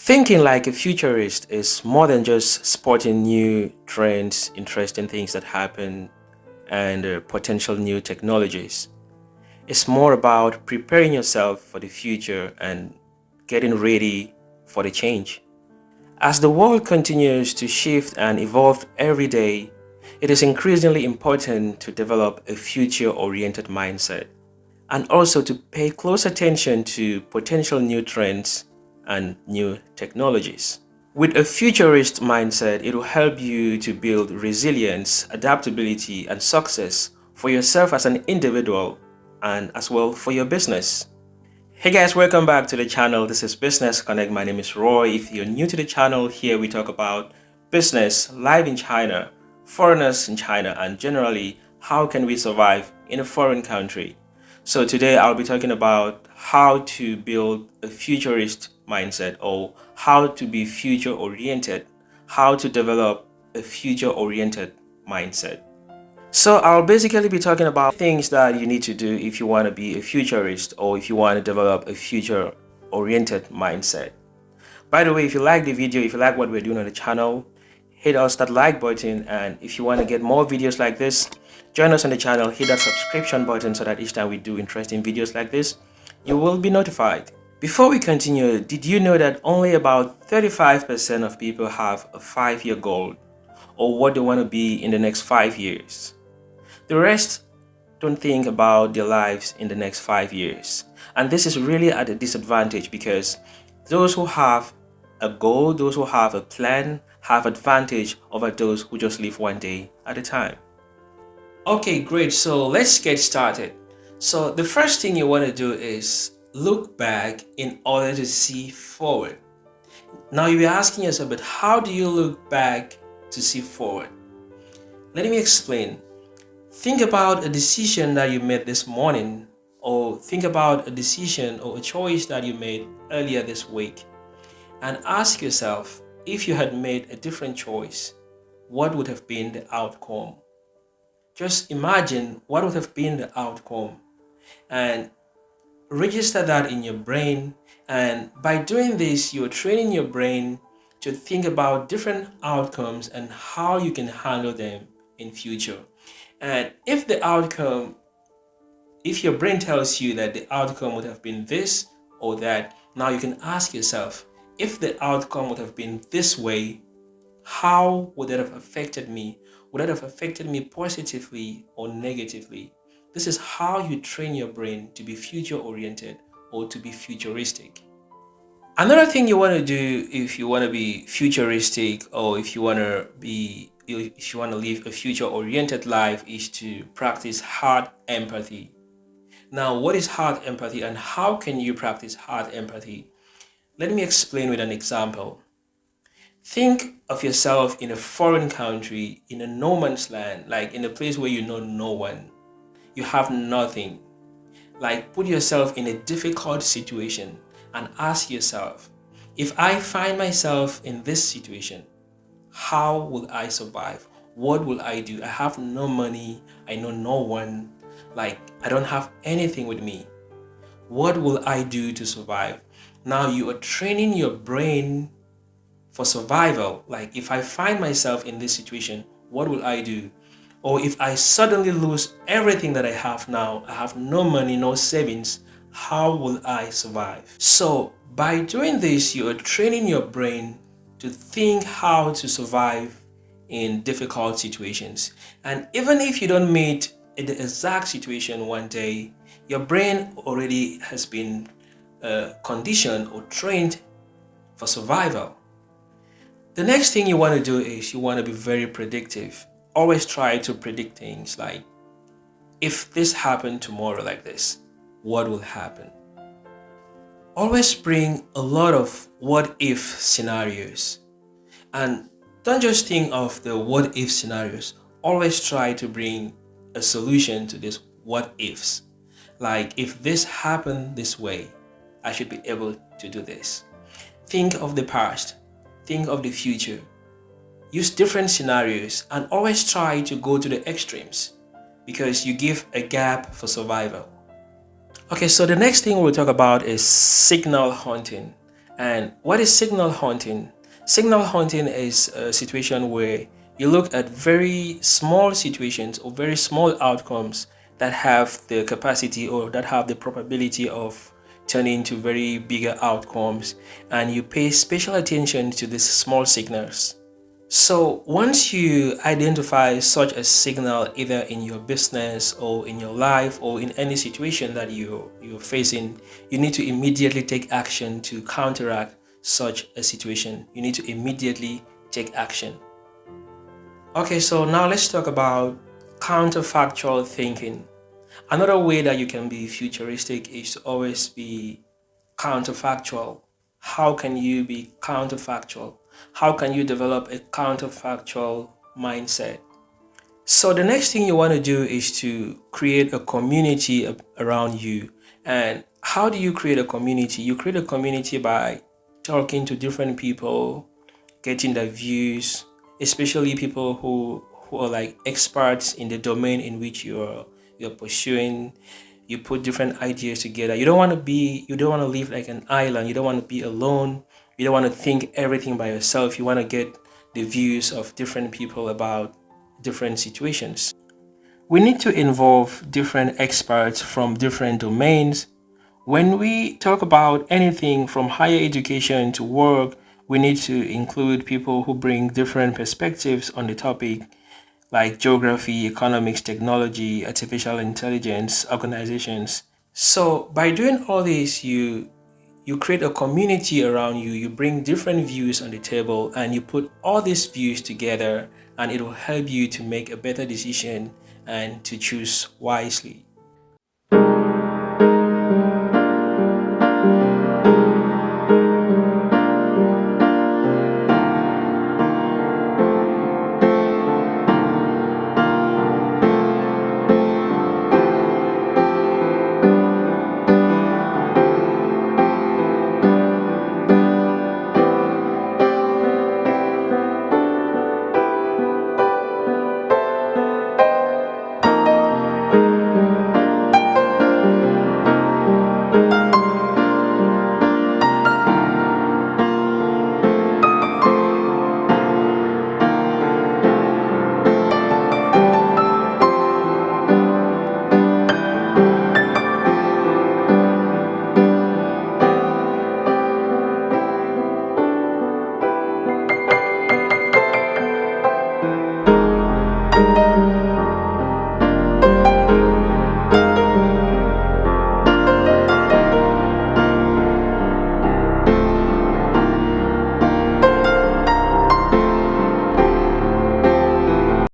Thinking like a futurist is more than just spotting new trends, interesting things that happen, and potential new technologies. It's more about preparing yourself for the future and getting ready for the change. As the world continues to shift and evolve every day, it is increasingly important to develop a future oriented mindset and also to pay close attention to potential new trends and new technologies. With a futurist mindset, it will help you to build resilience, adaptability, and success for yourself as an individual and as well for your business. Hey guys, welcome back to the channel. This is Business Connect. My name is Roy. If you're new to the channel, here we talk about business, life in China, foreigners in China, and generally how can we survive in a foreign country. So today I'll be talking about how to build a futurist mindset or how to be future oriented, how to develop a future oriented mindset. So I'll basically be talking about things that you need to do if you want to be a futurist or if you want to develop a future oriented mindset. By the way, if you like the video, if you like what we're doing on the channel, hit us that like button, and if you want to get more videos like this, join us on the channel, hit that subscription button so that each time we do interesting videos like this, you will be notified. Before we continue, did you know that only about 35% of people have a 5-year goal or what they want to be in the next 5 years? The rest don't think about their lives in the next 5 years. And this is really at a disadvantage because those who have a goal, those who have a plan, have advantage over those who just live one day at a time. Okay, great. So let's get started. So the first thing you want to do is look back in order to see forward. Now you'll be asking yourself, but how do you look back to see forward? Let me explain. Think about a decision that you made this morning, or think about a decision or a choice that you made earlier this week, and ask yourself, if you had made a different choice, what would have been the outcome? Just imagine what would have been the outcome and register that in your brain. And by doing this, you're training your brain to think about different outcomes and how you can handle them in future. And if your brain tells you that the outcome would have been this or that, now you can ask yourself, if the outcome would have been this way, how would that have affected me? Would that have affected me positively or negatively? This is how you train your brain to be future oriented or to be futuristic. Another thing you want to do if you want to be futuristic or if you want to live a future-oriented life is to practice hard empathy. Now, what is hard empathy and how can you practice hard empathy? Let me explain with an example. Think of yourself in a foreign country, in a no man's land, like in a place where you know no one. You have nothing. Like put yourself in a difficult situation and ask yourself, if I find myself in this situation, how will I survive? What will I do? I have no money. I know no one. Like, I don't have anything with me. What will I do to survive? Now you are training your brain for survival. Like, if I find myself in this situation, what will I do? Or if I suddenly lose everything that I have now, I have no money, no savings, how will I survive? So by doing this, you are training your brain to think how to survive in difficult situations. And even if you don't meet the exact situation one day, your brain already has been conditioned or trained for survival. The next thing you want to do is you want to be very predictive. Always try to predict things like, if this happened tomorrow like this, what will happen? Always bring a lot of what if scenarios. And don't just think of the what if scenarios. Always try to bring a solution to these what ifs. Like, if this happened this way, I should be able to do this. Think of the past. Think of the future. Use different scenarios and always try to go to the extremes because you give a gap for survival. Okay, so the next thing we'll talk about is signal hunting. And what is signal hunting? Signal hunting is a situation where you look at very small situations or very small outcomes that have the capacity or that have the probability of turning into very bigger outcomes, and you pay special attention to these small signals. So once you identify such a signal either in your business or in your life or in any situation that you're facing, you need to immediately take action to counteract such a situation. You need to immediately take action. Okay, so now let's talk about counterfactual thinking. Another way that you can be futuristic is to always be counterfactual. How can you be counterfactual? How can you develop a counterfactual mindset? So the next thing you want to do is to create a community around you. And how do you create a community? You create a community by talking to different people, getting their views, especially people who are like experts in the domain in which you're pursuing. You put different ideas together. You don't want to live like an island. You don't want to be alone. You don't want to think everything by yourself. You want to get the views of different people about different situations. We need to involve different experts from different domains. When we talk about anything from higher education to work, we need to include people who bring different perspectives on the topic, like geography, economics, technology, artificial intelligence, organizations. So by doing all this, you create a community around you, you bring different views on the table, and you put all these views together, and it will help you to make a better decision and to choose wisely.